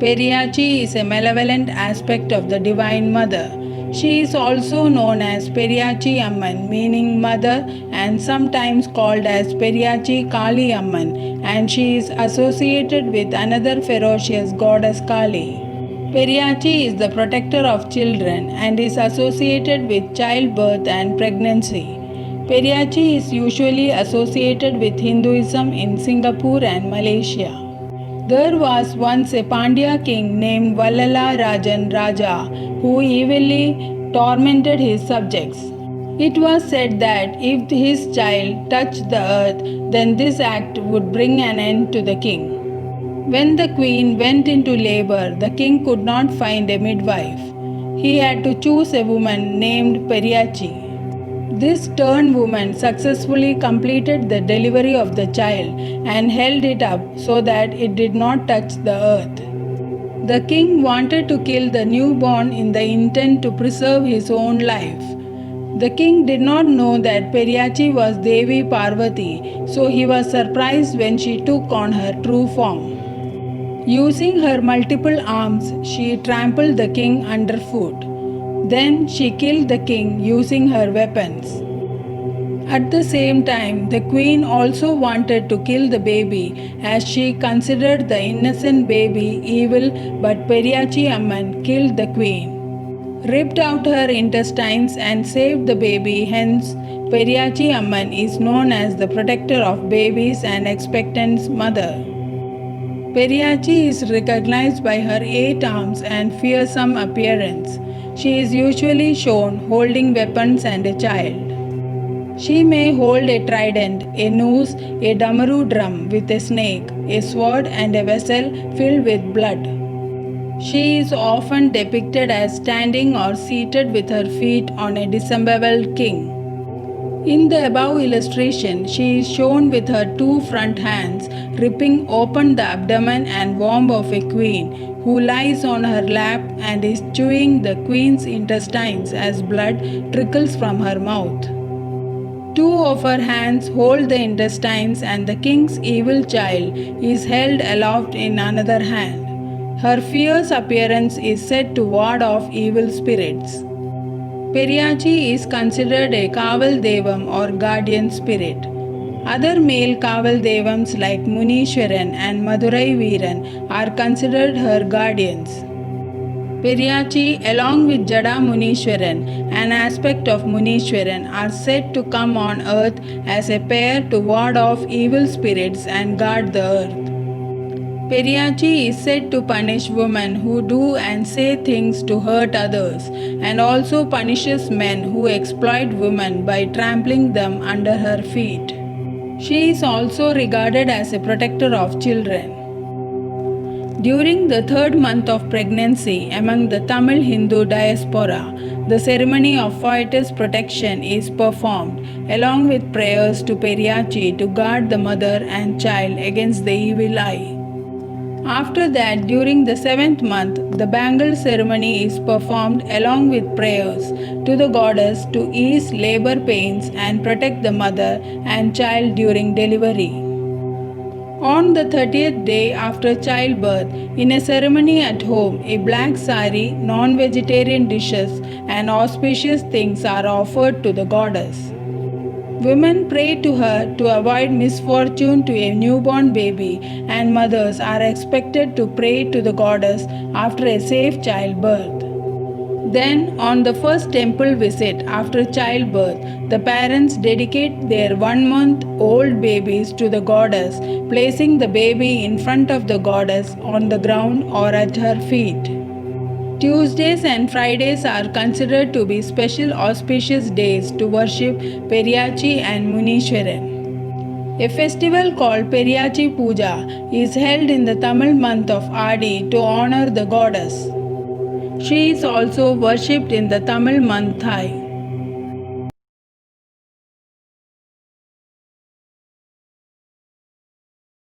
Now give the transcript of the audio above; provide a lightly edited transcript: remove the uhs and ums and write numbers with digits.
Periyachi is a malevolent aspect of the Divine Mother. She is also known as Periyachi Amman, meaning mother, and sometimes called as Periyachi Kali Amman, and she is associated with another ferocious goddess Kali. Periyachi is the protector of children and is associated with childbirth and pregnancy. Periyachi is usually associated with Hinduism in Singapore and Malaysia. There was once a Pandya king named Vallala Rajan Raja who evilly tormented his subjects. It was said that if his child touched the earth, then this act would bring an end to the king. When the queen went into labor, the king could not find a midwife. He had to choose a woman named Periyachi. This stern woman successfully completed the delivery of the child and held it up so that it did not touch the earth. The king wanted to kill the newborn in the intent to preserve his own life. The king did not know that Periyachi was Devi Parvati, so he was surprised when she took on her true form. Using her multiple arms, she trampled the king underfoot. Then she killed the king using her weapons. At the same time, the queen also wanted to kill the baby as she considered the innocent baby evil, but Periyachi Amman killed the queen, ripped out her intestines and saved the baby. Hence, Periyachi Amman is known as the protector of babies and expectant mother. Periyachi is recognized by her 8 arms and fearsome appearance. She is usually shown holding weapons and a child. She may hold a trident, a noose, a damaru drum with a snake, a sword, and a vessel filled with blood. She is often depicted as standing or seated with her feet on a disemboweled king. In the above illustration, she is shown with her 2 front hands ripping open the abdomen and womb of a queen who lies on her lap and is chewing the queen's intestines as blood trickles from her mouth. 2 of her hands hold the intestines and the king's evil child is held aloft in another hand. Her fierce appearance is said to ward off evil spirits. Periyachi is considered a Kaval Devam or guardian spirit. Other male Kaval Devams like Munishwaran and Madurai Veeran are considered her guardians. Periyachi, along with Jada Munishwaran, an aspect of Munishwaran, are said to come on earth as a pair to ward off evil spirits and guard the earth. Periyachi is said to punish women who do and say things to hurt others, and also punishes men who exploit women by trampling them under her feet. She is also regarded as a protector of children. During the 3rd month of pregnancy among the Tamil Hindu diaspora, the ceremony of fetus protection is performed, along with prayers to Periyachi to guard the mother and child against the evil eye. After that, during the 7th month, the bangle ceremony is performed along with prayers to the goddess to ease labor pains and protect the mother and child during delivery. On the 30th day after childbirth, in a ceremony at home, a black sari, non-vegetarian dishes, and auspicious things are offered to the goddess. Women pray to her to avoid misfortune to a newborn baby, and mothers are expected to pray to the goddess after a safe childbirth. Then, on the first temple visit after childbirth, the parents dedicate their 1-month-old babies to the goddess, placing the baby in front of the goddess on the ground or at her feet. Tuesdays and Fridays are considered to be special auspicious days to worship Periyachi and Munishwaran. A festival called Periyachi Puja is held in the Tamil month of Adi to honor the goddess. She is also worshipped in the Tamil month Thai.